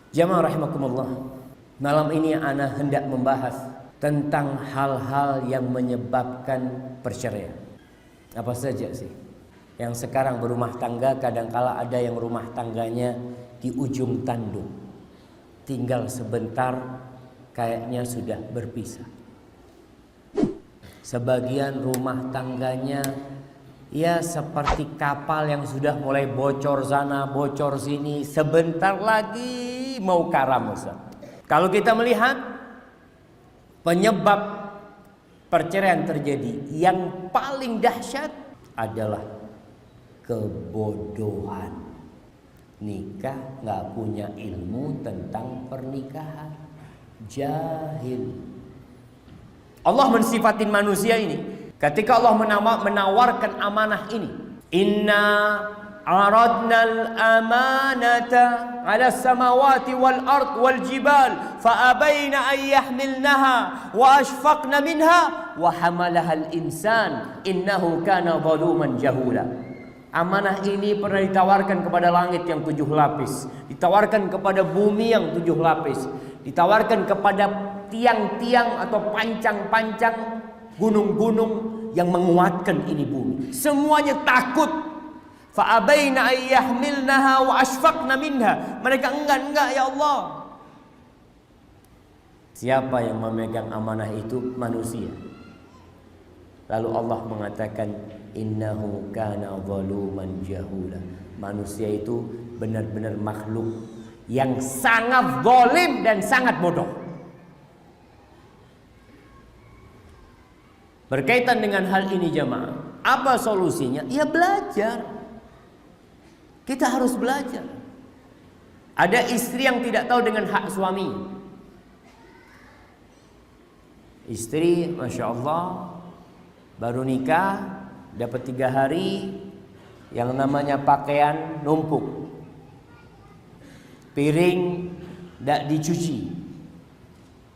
Jamaah rahimakumullah, malam ini ana hendak membahas tentang hal-hal yang menyebabkan perceraian. Apa saja sih? Yang sekarang berumah tangga, kadangkala ada yang rumah tangganya di ujung tanduk, tinggal sebentar kayaknya sudah berpisah. Sebagian rumah tangganya ya seperti kapal yang sudah mulai bocor sana, bocor sini, sebentar lagi mau karam. Kalau kita melihat penyebab perceraian terjadi, yang paling dahsyat adalah kebodohan. Nikah nggak punya ilmu tentang pernikahan, jahil. Allah mensifatin manusia ini ketika Allah menawarkan amanah ini. Inna aradnal amanata ala samawati wal ard wal jibal fa abaina an yahmilnaha wa ashfaqna minha wa hamalaha al insan innahu kana zaluman jahula. Amanah ini pernah ditawarkan kepada langit yang 7 lapis, ditawarkan kepada bumi yang 7 lapis, ditawarkan kepada tiang-tiang atau pancang-pancang gunung-gunung yang menguatkan ini bumi. Semuanya takut. Fa abaina ay yahmilnaha wa ashfaqna minha. Mereka enggak ya Allah. Siapa yang memegang amanah itu? Manusia. Lalu Allah mengatakan innahu kana zaluman jahula. Manusia itu benar-benar makhluk yang sangat zalim dan sangat bodoh. Berkaitan dengan hal ini jamaah, apa solusinya? Ya belajar. Kita harus belajar. Ada istri yang tidak tahu dengan hak suami. Istri, Masya Allah, baru nikah, dapat 3 hari, yang namanya pakaian numpuk, piring tidak dicuci.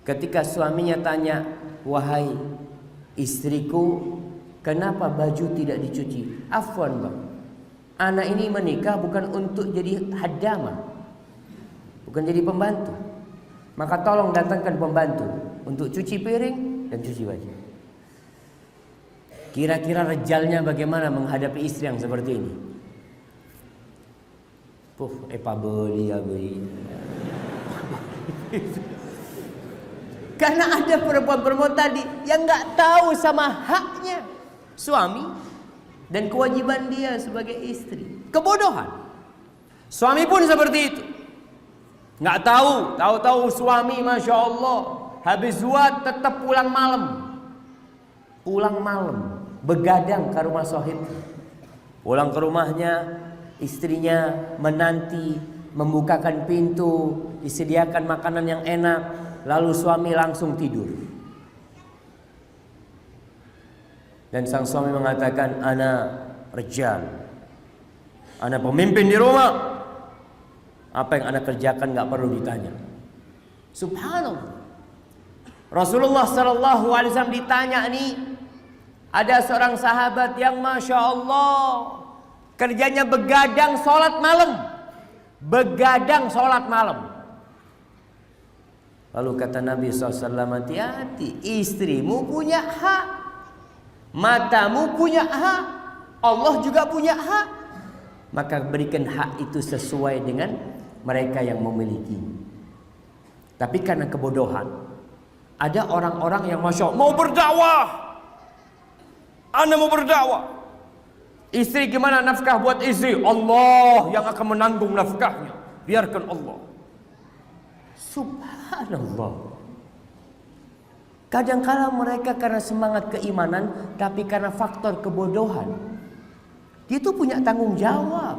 Ketika suaminya tanya, wahai istriku, kenapa baju tidak dicuci? Afwan bang, anak ini menikah bukan untuk jadi haddamah, bukan jadi pembantu. Maka tolong datangkan pembantu untuk cuci piring dan cuci baju. Kira-kira rejalnya bagaimana menghadapi istri yang seperti ini? Beli ya beli. Karena ada perempuan-perempuan tadi yang nggak tahu sama haknya suami dan kewajiban dia sebagai istri. Kebodohan. Suami pun seperti itu. Nggak tahu suami Masya Allah habis zuat tetap pulang malam, begadang ke rumah sahib. Pulang ke rumahnya, istrinya menanti, membukakan pintu, disediakan makanan yang enak. Lalu suami langsung tidur. Dan sang suami mengatakan, ana rejal, ana pemimpin di rumah. Apa yang ana kerjakan gak perlu ditanya. Subhanallah. Rasulullah SAW ditanya nih, ada seorang sahabat yang Masya Allah kerjanya begadang sholat malam. Begadang sholat malam. Lalu kata Nabi SAW, hati-hati, istrimu punya hak, matamu punya hak, Allah juga punya hak. Maka berikan hak itu sesuai dengan mereka yang memiliki. Tapi karena kebodohan, ada orang-orang yang Masya Allah mau berdakwah. Anda mau berdakwah. Istri gimana nafkah buat istri? Allah yang akan menanggung nafkahnya. Biarkan Allah. Subhanallah. Kadang-kala mereka karena semangat keimanan, tapi karena faktor kebodohan, dia itu punya tanggung jawab.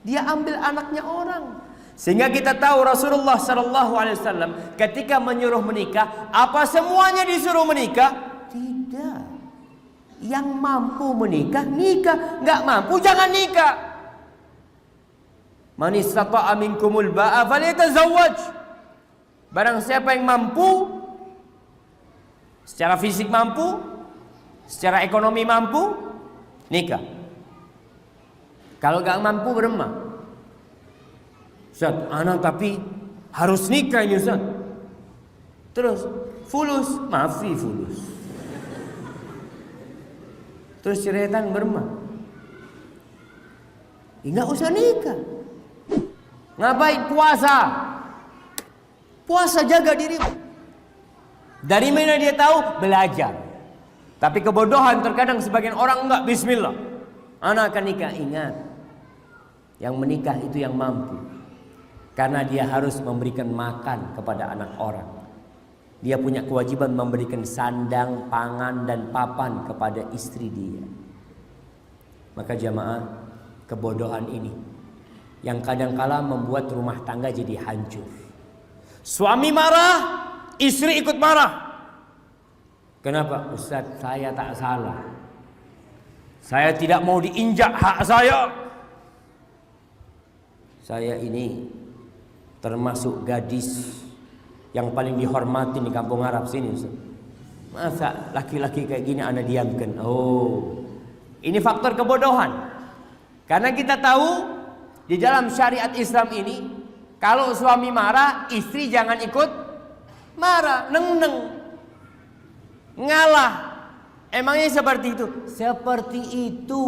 Dia ambil anaknya orang. Sehingga kita tahu Rasulullah SAW ketika menyuruh menikah, apa semuanya disuruh menikah? Tidak. Yang mampu menikah, nikah. Nggak mampu, jangan nikah. Man istata'a minkumul ba'a falyatazawwaj. Barang siapa yang mampu, secara fisik mampu, secara ekonomi mampu, nikah. Kalau gak mampu beremah. Ustaz, anak tapi Harus nikah ini Ustaz. Terus fulus, maafi fulus. Terus ceretan berma. Enggak usah nikah. Ngapain? Puasa. Puasa, jaga dirimu. Dari mana dia tahu? Belajar. Tapi kebodohan terkadang sebagian orang enggak, bismillah, anak akan nikah. Ingat, yang menikah itu yang mampu. Karena dia harus memberikan makan kepada anak orang. Dia punya kewajiban memberikan sandang, pangan, dan papan kepada istri dia. Maka jamaah, kebodohan ini yang kadangkala membuat rumah tangga jadi hancur. Suami marah, istri ikut marah. Kenapa? Ustaz, saya tak salah. Saya tidak mau diinjak hak saya. Saya ini termasuk gadis yang paling dihormati di kampung Arab sini, Ustaz. Masa laki-laki kayak gini anda diamkan? Oh, ini faktor kebodohan. Karena kita tahu di dalam syariat Islam ini, kalau suami marah, istri jangan ikut marah, neng-neng, ngalah. Emangnya seperti itu? Seperti itu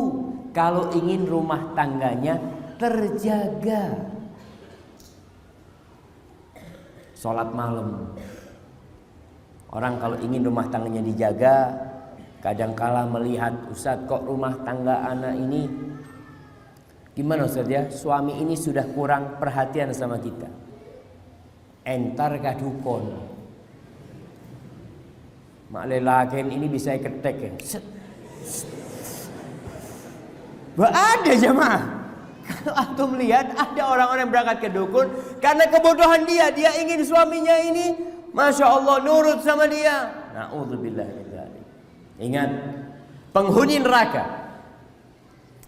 kalau ingin rumah tangganya terjaga. Sholat malam. Orang kalau ingin rumah tangganya dijaga, kadangkala melihat, Ustaz, kok rumah tangga anak ini gimana Ustaz ya? Suami ini sudah kurang perhatian sama kita. Entar kadukon. Mak lelaken ini bisa ketek ya. Ada jemaah. Kalau antum lihat ada orang-orang yang berangkat ke dukun karena kebodohan dia ingin suaminya ini, masya Allah, nurut sama dia. Na'udzubillah min dzalik. Ingat, penghuni neraka,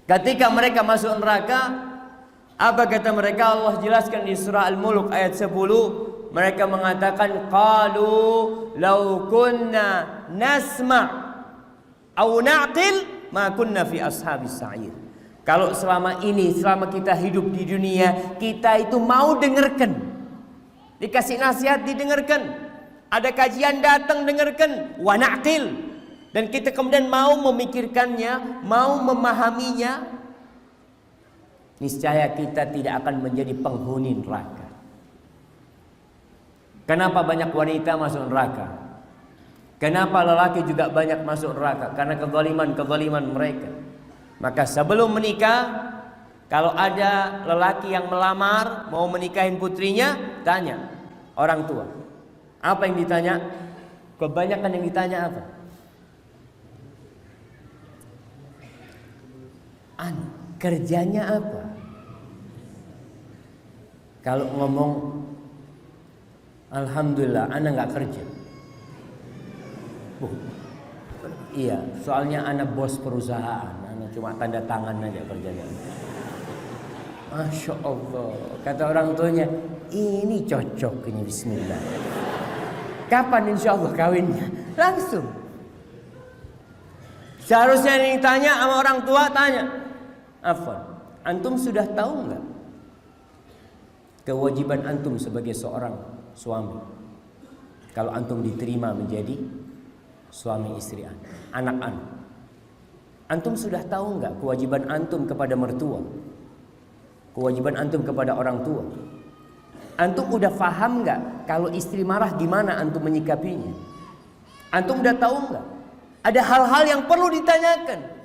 ketika mereka masuk neraka, apa kata mereka? Allah jelaskan di surah Al-Mulk ayat 10. Mereka mengatakan, qalu law kunna nasma' aw na'qil ma kunna fi ashabis sa'ir. Kalau selama kita hidup di dunia, kita itu mau dengarkan, dikasih nasihat didengarkan, ada kajian datang dengarkan, wa na'qil, dan kita kemudian mau memikirkannya, mau memahaminya, niscaya kita tidak akan menjadi penghuni neraka. Kenapa banyak wanita masuk neraka? Kenapa lelaki juga banyak masuk neraka? Karena kezaliman mereka. Maka sebelum menikah, kalau ada lelaki yang melamar mau menikahin putrinya, tanya orang tua. Apa yang ditanya? Kebanyakan yang ditanya apa? Kerjanya apa? Kalau ngomong alhamdulillah anak nggak kerja. Iya, soalnya anak bos perusahaan, anak cuma tanda tangan aja kerjanya. Masya Allah, kata orang tuanya, ini cocok ini, bismillah. Kapan insya Allah kawinnya? Langsung. Seharusnya yang ditanya sama orang tua, tanya, Afwan, antum sudah tahu nggak kewajiban antum sebagai seorang suami kalau antum diterima menjadi suami istri anak. Antum sudah tahu nggak kewajiban antum kepada mertua, kewajiban antum kepada orang tua? Antum udah paham nggak kalau istri marah gimana antum menyikapinya? Antum udah tahu nggak? Ada hal-hal yang perlu ditanyakan.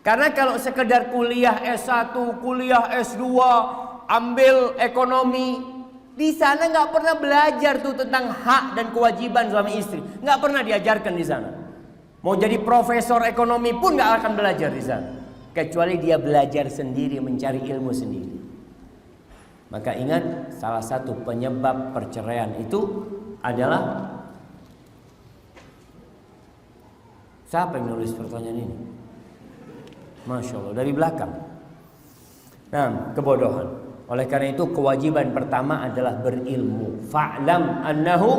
Karena kalau sekedar kuliah S1, kuliah S2, ambil ekonomi, di sana nggak pernah belajar tuh tentang hak dan kewajiban suami istri. Nggak pernah diajarkan di sana. Mau jadi profesor ekonomi pun nggak akan belajar di sana. Kecuali dia belajar sendiri, mencari ilmu sendiri. Maka ingat, salah satu penyebab perceraian itu adalah, siapa yang nulis pertanyaan ini? Masya Allah, dari belakang. Nah, kebodohan. Oleh karena itu kewajiban pertama adalah berilmu. Fa'lam annahu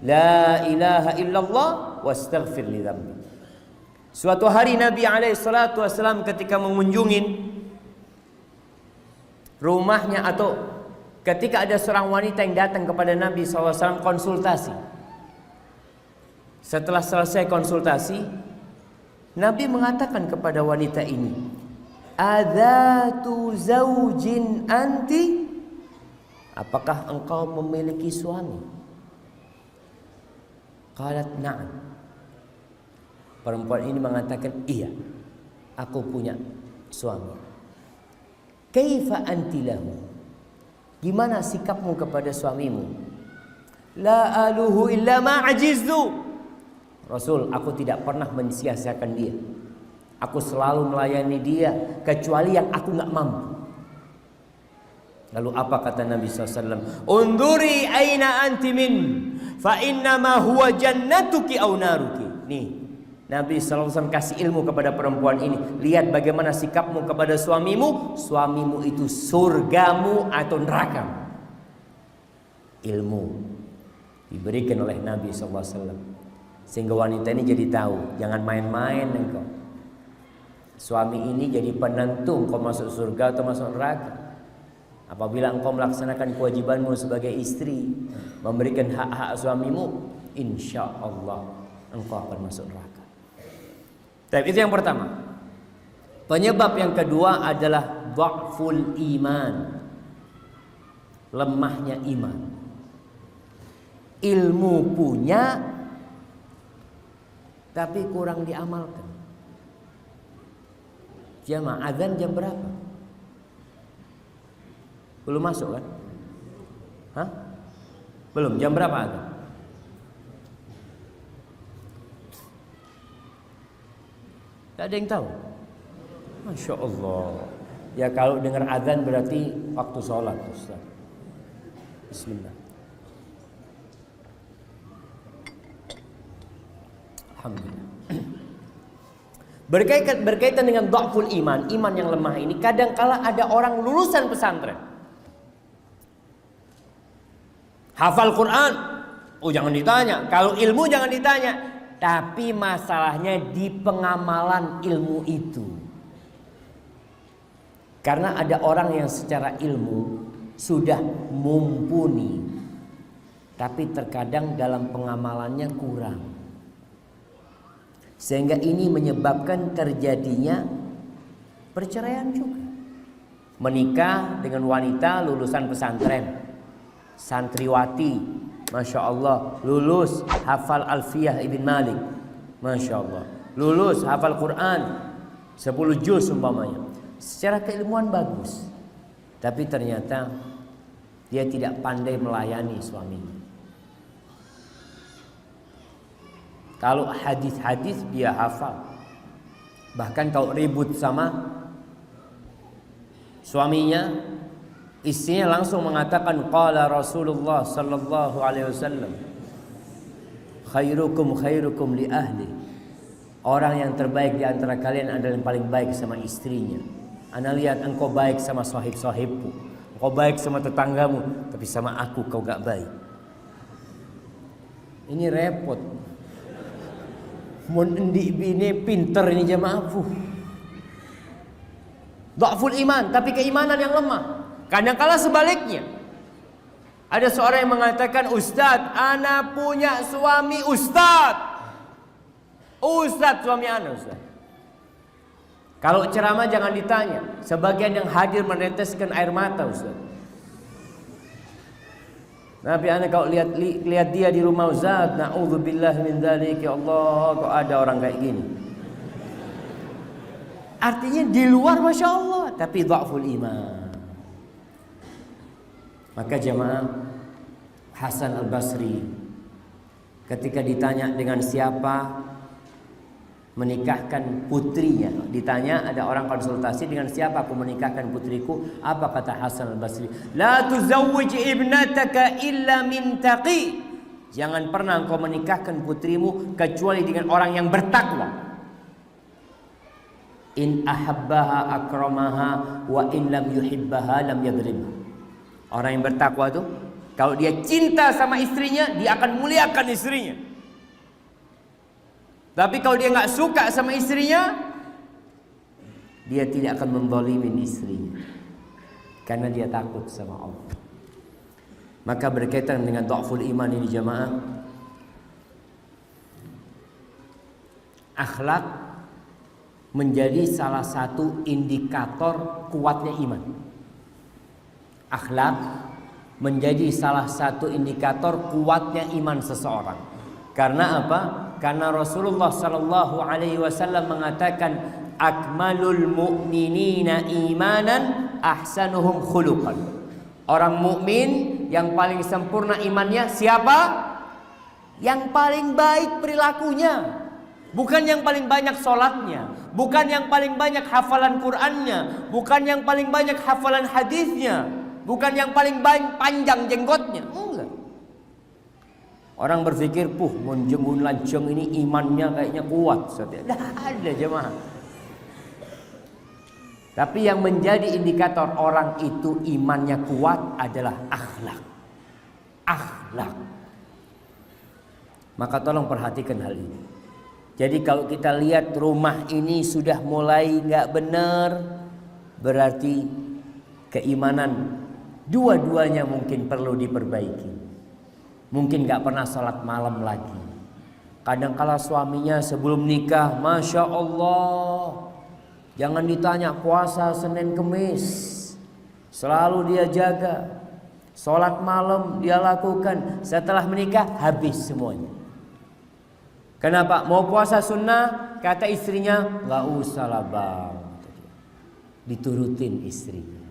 la ilaha illallah wastaghfir li dzambi. Suatu hari Nabi SAW ketika mengunjungi rumahnya atau ketika ada seorang wanita yang datang kepada Nabi SAW konsultasi. Setelah selesai konsultasi, Nabi mengatakan kepada wanita ini, "Adzatu zaujin anti?" Apakah engkau memiliki suami? Qalat na'am. Perempuan ini mengatakan, iya, aku punya suami. Kaifa anti lahu? Gimana sikapmu kepada suamimu? La aluhu illa ma ajiztu. Rasul, aku tidak pernah mensia-siakan dia. Aku selalu melayani dia kecuali yang aku nggak mampu. Lalu apa kata Nabi SAW? Unduri aina anti min, fa innama huwa jannatuki aw naruki. Nih, Nabi SAW kasih ilmu kepada perempuan ini. Lihat bagaimana sikapmu kepada suamimu. Suamimu itu surgamu atau nerakamu. Ilmu diberikan oleh Nabi SAW, sehingga wanita ini jadi tahu, jangan main-main engkau. Suami ini jadi penentu engkau masuk surga atau masuk neraka. Apabila engkau melaksanakan kewajibanmu sebagai istri, memberikan hak-hak suamimu, insya Allah engkau akan masuk neraka. Tapi itu yang pertama. Penyebab yang kedua adalah dha'ful iman, lemahnya iman. Ilmu punya, tapi kurang diamalkan. Jamaah, azan jam berapa? Belum masuk kan? Hah? Belum, jam berapa azan? Tak ada yang tahu. Masya Allah. Ya kalau dengar azan berarti waktu sholat, Ustaz. Bismillah. Alhamdulillah. Berkaitan dengan dha'ful iman, iman yang lemah ini, kadang-kala ada orang lulusan pesantren, hafal Quran, oh jangan ditanya. Kalau ilmu jangan ditanya. Tapi masalahnya di pengamalan ilmu itu. Karena ada orang yang secara ilmu sudah mumpuni, tapi terkadang dalam pengamalannya kurang. Sehingga ini menyebabkan terjadinya perceraian juga. Menikah dengan wanita lulusan pesantren, santriwati, Masya Allah, lulus hafal Alfiyah Ibn Malik, Masya Allah, lulus hafal Quran 10 juz umpamanya, secara keilmuan bagus, tapi ternyata dia tidak pandai melayani suaminya. Kalau hadis-hadis dia hafal, bahkan kalau ribut sama suaminya, istrinya langsung mengatakan qala Rasulullah sallallahu alaihi wasallam, khairukum li ahli. Orang yang terbaik di antara kalian adalah yang paling baik sama istrinya. Ana lihat engkau baik sama sahib-sahibku, engkau baik sama tetanggamu, tapi sama aku kau gak baik. Ini repot. Mun endi bini pinter ini jamaah. Dha'ful iman, tapi keimanan yang lemah. Kadang-kala sebaliknya. Ada seorang yang mengatakan, Ustadz, ana punya suami Ustadz. Ustadz suami ana Ustadz. Kalau ceramah jangan ditanya. Sebagian yang hadir meneteskan air mata Ustadz. Tapi ana kalau lihat dia di rumah Ustadz, na'udzubillah min dzalik, ya Allah, kok ada orang kayak gini. Artinya di luar Masya Allah, tapi dha'ful iman. Maka jemaah, Hasan Al-Basri ketika ditanya dengan siapa menikahkan putrinya, ditanya ada orang konsultasi dengan siapa aku menikahkan putriku, apa kata Hasan Al-Basri? La tuzawwij ibnataka illa min taqi. Jangan pernah engkau menikahkan putrimu kecuali dengan orang yang bertakwa. In ahabbaha akramaha wa in lam yuhibbaha lam yadribha. Orang yang bertakwa itu, kalau dia cinta sama istrinya, dia akan muliakan istrinya. Tapi kalau dia nggak suka sama istrinya, dia tidak akan menzalimin istrinya, karena dia takut sama Allah. Maka berkaitan dengan dhaful iman ini jamaah, akhlak menjadi salah satu indikator kuatnya iman. Akhlak menjadi salah satu indikator kuatnya iman seseorang. Karena apa? Karena Rasulullah sallallahu alaihi wasallam mengatakan, akmalul mu'minina imanan ahsanuhum khuluqan. Orang mukmin yang paling sempurna imannya siapa? Yang paling baik perilakunya. Bukan yang paling banyak sholatnya, bukan yang paling banyak hafalan Qur'annya, bukan yang paling banyak hafalan hadisnya, bukan yang paling panjang jenggotnya. Enggak. Orang berpikir, munjemun lanceng ini imannya kayaknya kuat. Tidak ada jemaah. Tapi yang menjadi indikator orang itu imannya kuat adalah akhlak. Akhlak. Maka tolong perhatikan hal ini. Jadi kalau kita lihat rumah ini sudah mulai nggak benar, berarti keimanan dua-duanya mungkin perlu diperbaiki. Mungkin nggak pernah sholat malam lagi. Kadang-kala suaminya sebelum nikah, Masya Allah, jangan ditanya puasa Senin Kemis, selalu dia jaga. Sholat malam dia lakukan. Setelah menikah habis semuanya. Kenapa? Mau puasa sunnah, kata istrinya, nggak usah lah bang. Diturutin istrinya.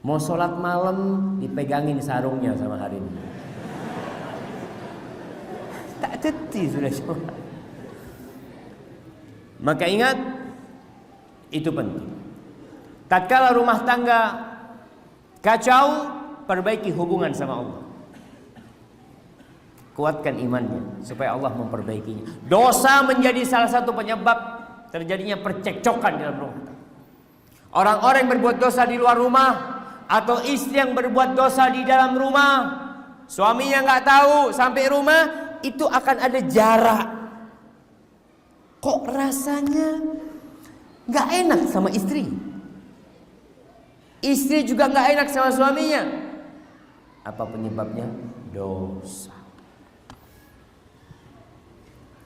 Mau sholat malam, dipegangin sarungnya sama hari ini. Tak teti sudah coba. Maka ingat, itu penting. Tatkala rumah tangga kacau, perbaiki hubungan sama Allah. Kuatkan imannya supaya Allah memperbaikinya. Dosa menjadi salah satu penyebab terjadinya percekcokan dalam rumah tangga. Orang-orang yang berbuat dosa di luar rumah atau istri yang berbuat dosa di dalam rumah, suaminya nggak tahu, sampai rumah itu akan ada jarak. Kok rasanya nggak enak sama istri? Istri juga nggak enak sama suaminya. Apa penyebabnya? Dosa.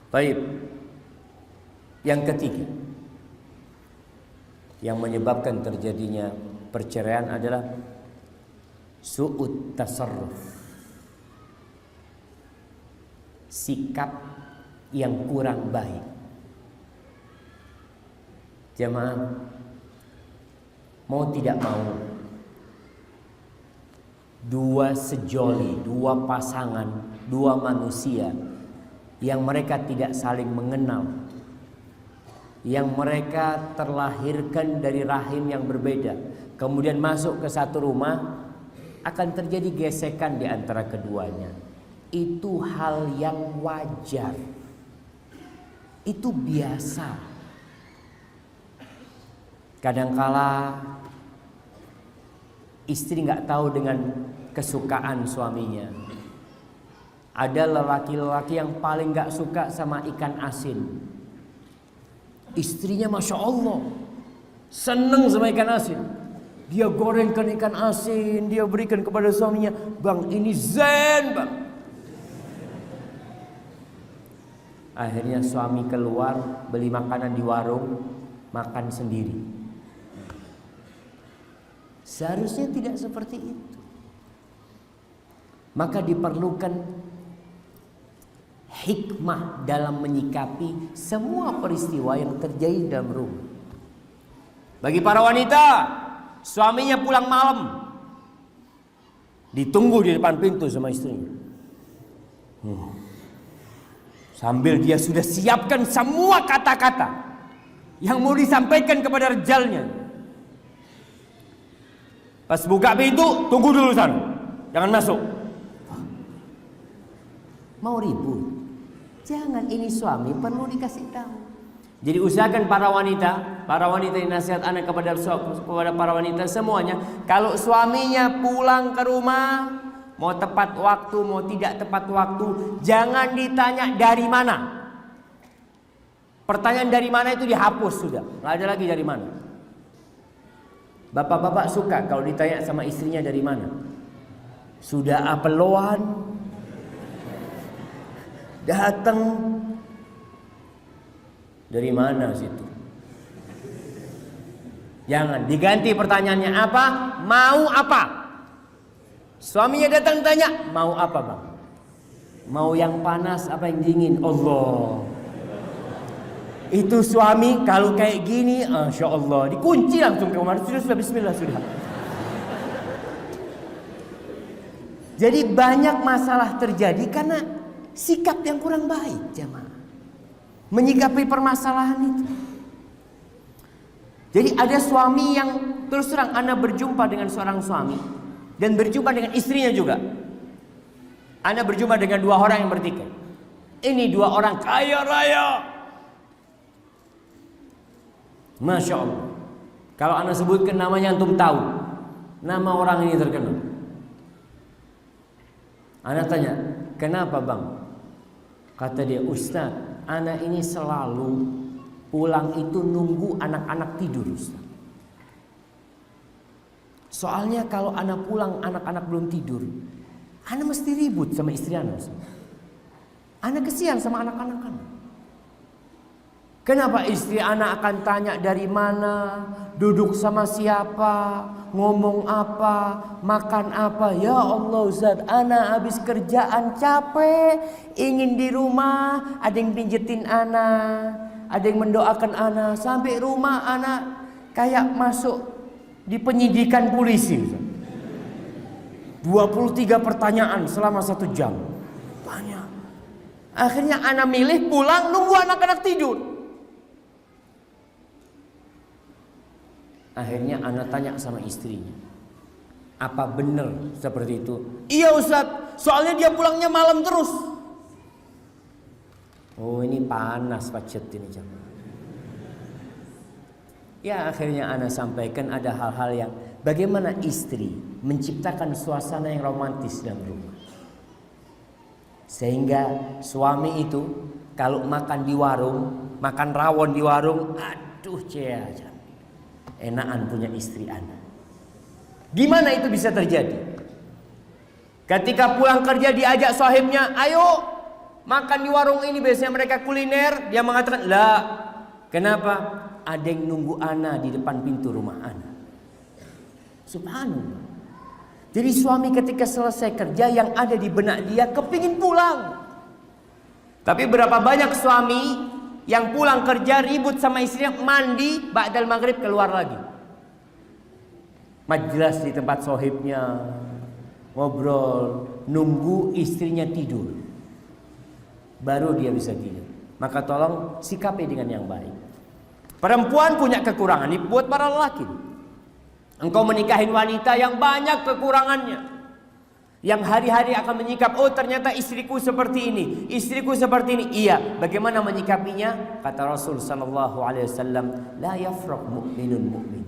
Baik. Yang ketiga yang menyebabkan terjadinya perceraian adalah su'ut tasarruf. Sikap yang kurang baik. Jemaah, mau tidak mau, dua sejoli, dua pasangan, dua manusia yang mereka tidak saling mengenal, yang mereka terlahirkan dari rahim yang berbeda, kemudian masuk ke satu rumah, akan terjadi gesekan di antara keduanya. Itu hal yang wajar, itu biasa. Kadangkala istri nggak tahu dengan kesukaan suaminya. Ada lelaki-lelaki yang paling gak suka sama ikan asin. Istrinya Masya Allah seneng sama ikan asin. Dia gorengkan ikan asin, dia berikan kepada suaminya. Bang, ini zen bang. Akhirnya suami keluar beli makanan di warung, makan sendiri. Seharusnya tidak seperti itu. Maka diperlukan hikmah dalam menyikapi semua peristiwa yang terjadi dalam rumah. Bagi para wanita, suaminya pulang malam, ditunggu di depan pintu sama istrinya. Sambil dia sudah siapkan semua kata-kata yang mau disampaikan kepada rejalnya. Pas buka pintu, tunggu dulu sana, jangan masuk. Mau ribut? Jangan, ini suami perlu dikasih tahu. Jadi usahakan para wanita yang nasihat anak kepada para wanita semuanya, kalau suaminya pulang ke rumah, mau tepat waktu, mau tidak tepat waktu, jangan ditanya dari mana. Pertanyaan dari mana itu dihapus sudah, nggak ada lagi dari mana. Bapak-bapak suka kalau ditanya sama istrinya dari mana. sudah apeloan, datang dari mana situ? Jangan diganti pertanyaannya apa? Mau apa? Suaminya datang tanya, mau apa bang? Mau yang panas apa yang dingin? Allah. Itu suami kalau kayak gini, Masya Allah, dikunci langsung ke kamar. Sudah bismillah sudah. Jadi banyak masalah terjadi karena sikap yang kurang baik jemaah. Menyikapi permasalahan itu. Jadi ada suami yang terus terang Anda berjumpa dengan seorang suami dan berjumpa dengan istrinya juga. Anda berjumpa dengan dua orang yang bertikai. Ini dua orang kaya raya. Masya Allah. Kalau Anda sebutkan namanya antum tahu. Nama orang ini terkenal. Anda tanya, kenapa bang? Kata dia, Ustaz, anak ini selalu pulang itu nunggu anak-anak tidur Ustaz. Soalnya kalau anak pulang anak-anak belum tidur, anak mesti ribut sama istri anak. Anak kesian sama anak-anak anak. Kenapa istri anak akan tanya dari mana, duduk sama siapa, ngomong apa, makan apa? Ya Allah Ustaz, anak habis kerjaan capek, ingin di rumah, ada yang pijetin anak, ada yang mendoakan anak, sampai rumah anak kayak masuk di penyidikan polisi. 23 pertanyaan selama 1 jam. Banyak. Akhirnya anak milih pulang nunggu anak-anak tidur. Akhirnya anak tanya sama istrinya, apa benar seperti itu? Iya Ustaz, soalnya dia pulangnya malam terus. Oh ini panas pacet ini jemaah. Ya akhirnya anak sampaikan ada hal-hal yang bagaimana istri menciptakan suasana yang romantis dalam rumah. Sehingga suami itu kalau makan di warung, makan rawon di warung, aduh cia. Enakan punya istri anak. Gimana itu bisa terjadi? Ketika pulang kerja diajak sahibnya, ayo makan di warung ini, biasanya mereka kuliner. Dia mengatakan, lah, kenapa? Ada yang nunggu ana di depan pintu rumah ana. Subhanallah. Jadi suami ketika selesai kerja yang ada di benak dia kepingin pulang. Tapi berapa banyak suami yang pulang kerja ribut sama istrinya, mandi, ba'dal maghrib keluar lagi. Majlis di tempat sohibnya, ngobrol, nunggu istrinya tidur. Baru dia bisa tidur. Maka tolong sikapi dengan yang baik. Perempuan punya kekurangan, ini buat para lelaki. Engkau menikahin wanita yang banyak kekurangannya. Yang hari-hari akan menyikap, oh ternyata istriku seperti ini, istriku seperti ini. Iya, bagaimana menyikapinya? Kata Rasul sallallahu alaihi wasallam, la yafraq mu'minun mu'min.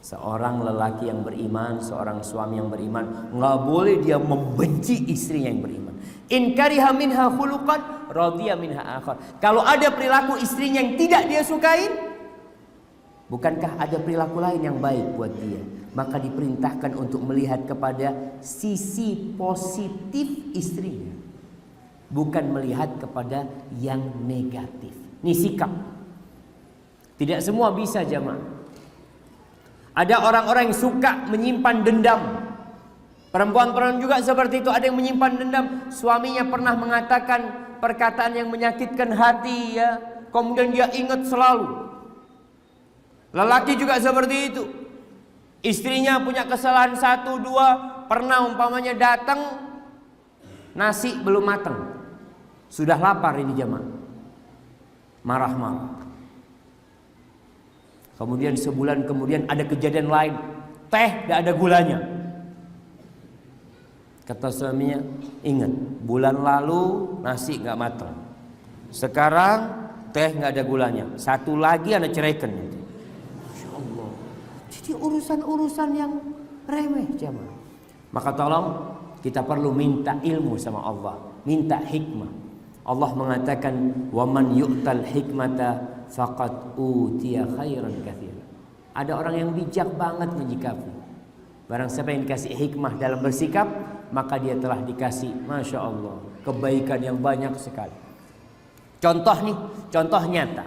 Seorang lelaki yang beriman, seorang suami yang beriman, enggak boleh dia membenci istrinya yang beriman. In kariha minha khuluqan radiya minha akhar. Kalau ada perilaku istrinya yang tidak dia sukai, bukankah ada perilaku lain yang baik buat dia? Maka diperintahkan untuk melihat kepada sisi positif istrinya, bukan melihat kepada yang negatif. Ini sikap. Tidak semua bisa jamaah. Ada orang-orang yang suka menyimpan dendam. Perempuan-perempuan juga seperti itu, ada yang menyimpan dendam. Suaminya pernah mengatakan perkataan yang menyakitkan hati, ya, kemudian dia ingat selalu. Lelaki juga seperti itu. Istrinya punya kesalahan 1, 2, pernah umpamanya datang nasi belum matang, sudah lapar ini jemaah, marah-marah. Kemudian sebulan kemudian ada kejadian lain, teh tidak ada gulanya. Kata suaminya, ingat bulan lalu nasi nggak matang, sekarang teh nggak ada gulanya, satu lagi anda ceraikan. Jadi urusan-urusan yang remeh jemaah. Maka tolong kita perlu minta ilmu sama Allah, minta hikmah. Allah mengatakan, "Wa man yu'tal hikmata faqad utiya khairan katsiran." Ada orang yang bijak banget menyikapi. Barang siapa yang dikasih hikmah dalam bersikap, maka dia telah dikasih, Masya Allah, kebaikan yang banyak sekali. Contoh nih, contoh nyata.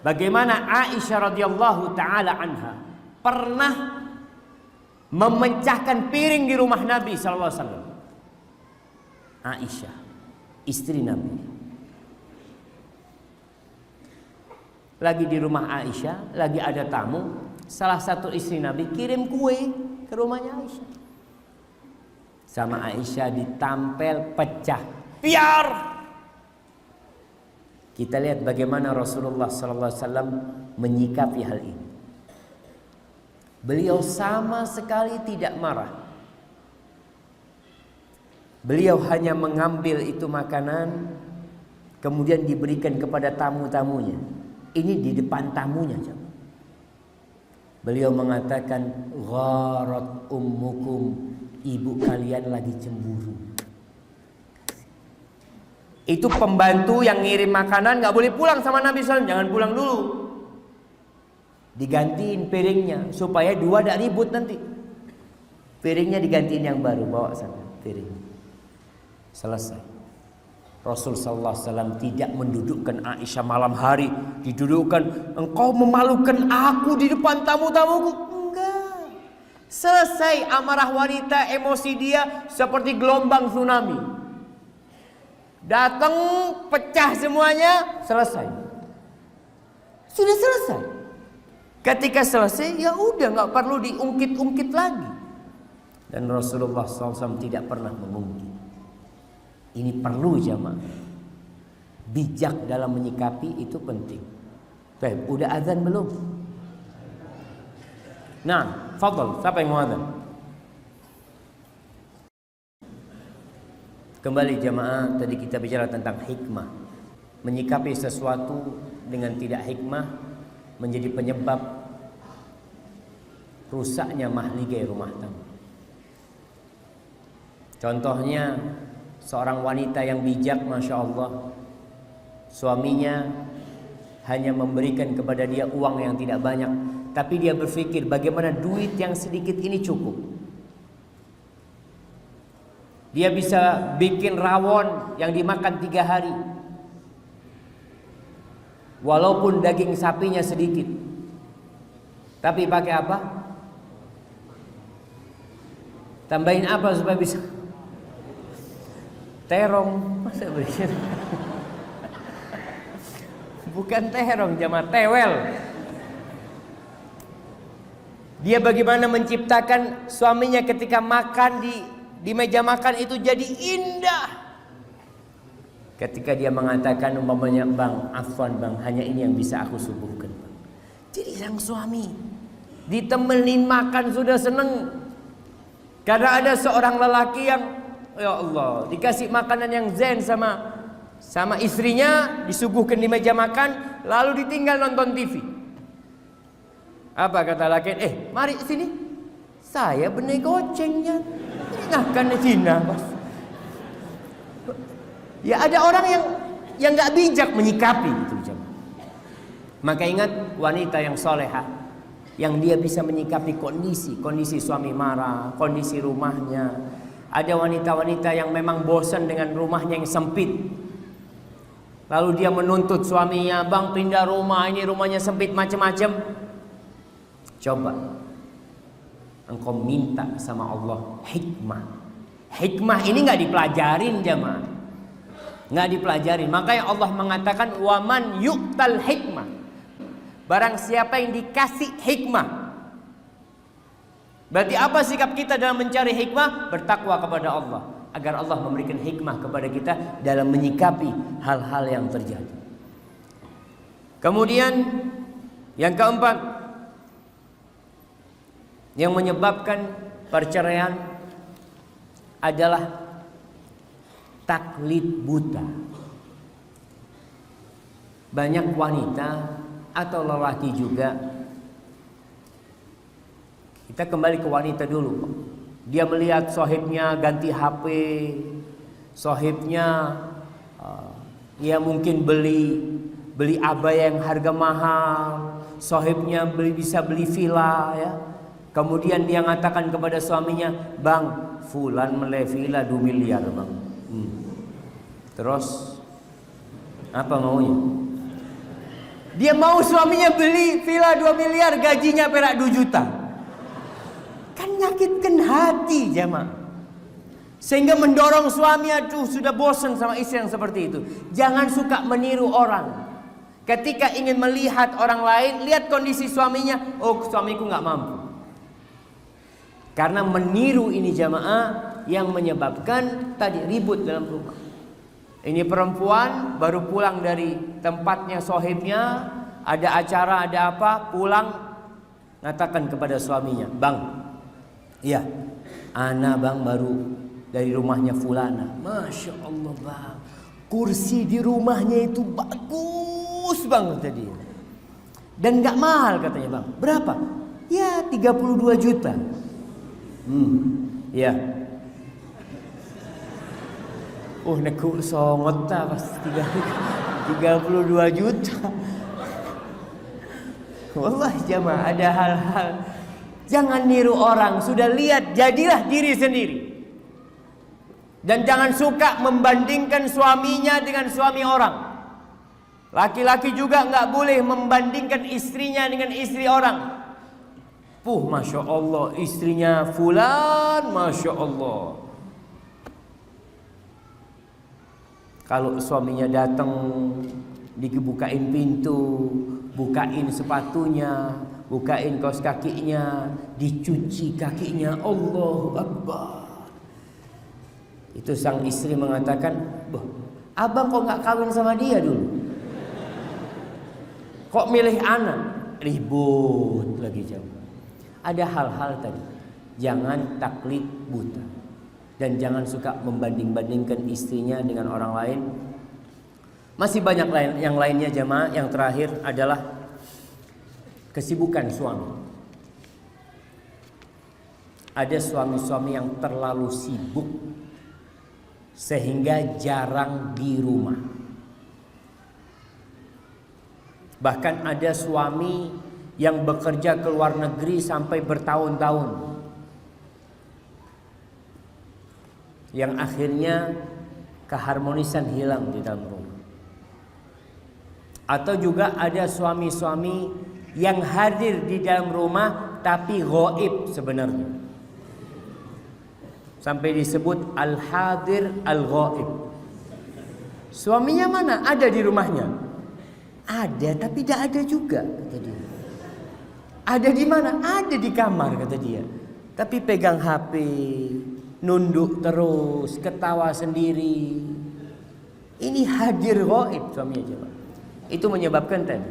Bagaimana Aisyah radhiyallahu taala anha pernah memecahkan piring di rumah Nabi sallallahu alaihi wasallam. Aisyah, istri Nabi. Lagi di rumah Aisyah, lagi ada tamu, salah satu istri Nabi kirim kue ke rumahnya Aisyah. Sama Aisyah ditampel pecah. Biar. Kita lihat bagaimana Rasulullah sallallahu alaihi wasallam menyikapi hal ini. Beliau sama sekali tidak marah. Beliau hanya mengambil itu makanan, kemudian diberikan kepada tamu-tamunya. Ini di depan tamunya. Beliau mengatakan, gharat ummukum, ibu kalian lagi cemburu. Itu pembantu yang ngirim makanan gak boleh pulang sama Nabi SAW. Jangan pulang dulu, digantiin piringnya supaya dua gak ribut nanti. Piringnya digantiin yang baru, bawa sana piring. Selesai. Rasul sallallahu alaihi wasallam tidak mendudukkan Aisyah malam hari, didudukkan, engkau memalukan aku di depan tamu-tamuku. Enggak. Selesai amarah wanita, emosi dia seperti gelombang tsunami. Datang, pecah semuanya, selesai. Sudah selesai. Ketika selesai, ya udah nggak perlu diungkit-ungkit lagi. Dan Rasulullah SAW tidak pernah mengungkit. Ini perlu jamaah. Bijak dalam menyikapi itu penting. Baik, udah azan belum? Nah, fadhal, siapa yang mau azan? Kembali jamaah, tadi kita bicara tentang hikmah. Menyikapi sesuatu dengan tidak hikmah menjadi penyebab rusaknya mahligai rumah tangga. Contohnya seorang wanita yang bijak, Masya Allah, suaminya hanya memberikan kepada dia uang yang tidak banyak, tapi dia berpikir bagaimana duit yang sedikit ini cukup. Dia bisa bikin rawon yang dimakan 3 hari, walaupun daging sapinya sedikit. Tapi pakai apa? Tambahin apa supaya bisa? Terong, masa berikan? Bukan terong, jamaah, tewel. Dia bagaimana menciptakan suaminya ketika makan di meja makan itu jadi indah. Ketika dia mengatakan umpamanya, bang, afwan bang, hanya ini yang bisa aku suguhkan. Jadi sang suami ditemenin makan sudah seneng. Karena ada seorang lelaki yang, ya Allah, dikasih makanan yang zen sama istrinya, disuguhkan di meja makan, lalu ditinggal nonton TV. Apa kata laki? Mari sini, saya benih gocengnya. Ingatkan Cina, bos. Ya ada orang yang nggak bijak menyikapi gitu. Maka ingat, wanita yang solehah, yang dia bisa menyikapi kondisi suami marah, kondisi rumahnya. Ada wanita-wanita yang memang bosan dengan rumahnya yang sempit, lalu dia menuntut suaminya, bang pindah rumah, ini rumahnya sempit macam-macam. Coba engkau minta sama Allah hikmah. Hikmah ini nggak dipelajarin jemaah, nggak dipelajarin. Makanya Allah mengatakan waman yu'tal hikmah, barang siapa yang dikasih hikmah. Berarti apa sikap kita dalam mencari hikmah? Bertakwa kepada Allah, agar Allah memberikan hikmah kepada kita dalam menyikapi hal-hal yang terjadi. Kemudian yang keempat, yang menyebabkan perceraian adalah taklid buta. Banyak wanita atau lelaki juga, kita kembali ke wanita dulu. Dia melihat sahibnya ganti HP, sahibnya ya mungkin beli abaya yang harga mahal, sahibnya bisa beli villa ya. Kemudian dia mengatakan kepada suaminya, "Bang, fulan melevila 2 miliar, Bang." Terus apa maunya? Dia mau suaminya beli villa 2 miliar, gajinya perak 2 juta. Kan nyakitkan hati jemaah. Sehingga mendorong suami, aduh sudah bosan sama istri yang seperti itu. Jangan suka meniru orang. Ketika ingin melihat orang lain, lihat kondisi suaminya. Oh, suamiku nggak mampu. Karena meniru ini jamaah yang menyebabkan tadi ribut dalam rumah. Ini perempuan baru pulang dari tempatnya sohibnya, ada acara, ada apa, pulang, ngatakan kepada suaminya, "Bang, iya, ana bang baru dari rumahnya fulana. Masya Allah bang, kursi di rumahnya itu bagus banget tadi. Dan gak mahal katanya bang. Berapa? Ya 32 juta. Ya. Oh neku songot ta pas 32 juta. Wallah jamaah, ada hal-hal. Jangan niru orang, sudah lihat, jadilah diri sendiri. Dan jangan suka membandingkan suaminya dengan suami orang. Laki-laki juga nggak boleh membandingkan istrinya dengan istri orang. Masya Allah, istrinya fulan, Masya Allah. Kalau suaminya datang, dibukain pintu, bukain sepatunya, bukain kaos kakinya, dicuci kakinya, Allahu Akbar. Itu sang istri mengatakan, abang kok nggak kawin sama dia dulu? Kok milih anak? Ribut lagi jauh. Ada hal-hal tadi, jangan taklid buta. Dan jangan suka membanding-bandingkan istrinya dengan orang lain. Masih banyak yang lainnya jemaah. Yang terakhir adalah kesibukan suami. Ada suami-suami yang terlalu sibuk sehingga jarang di rumah. Bahkan ada suami yang bekerja ke luar negeri sampai bertahun-tahun, yang akhirnya keharmonisan hilang di dalam rumah. Atau juga ada suami-suami yang hadir di dalam rumah tapi ghaib sebenarnya. Sampai disebut al-hadir al-ghaib. Suaminya mana? Ada di rumahnya. Ada tapi tidak ada juga, kata dia. Ada di mana? Ada di kamar, kata dia. Tapi pegang HP, nunduk terus, ketawa sendiri. Ini hadir ghaib suaminya jemaah. Itu menyebabkan tadi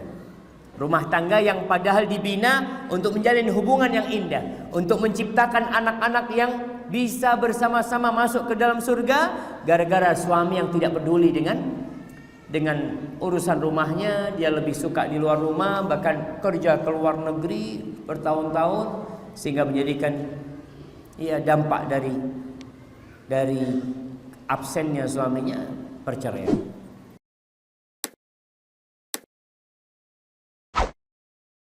rumah tangga yang padahal dibina untuk menjalin hubungan yang indah, untuk menciptakan anak-anak yang bisa bersama-sama masuk ke dalam surga, gara-gara suami yang tidak peduli dengan urusan rumahnya. Dia lebih suka di luar rumah, bahkan kerja ke luar negeri bertahun-tahun, sehingga menjadikan dampak dari absennya suaminya perceraian.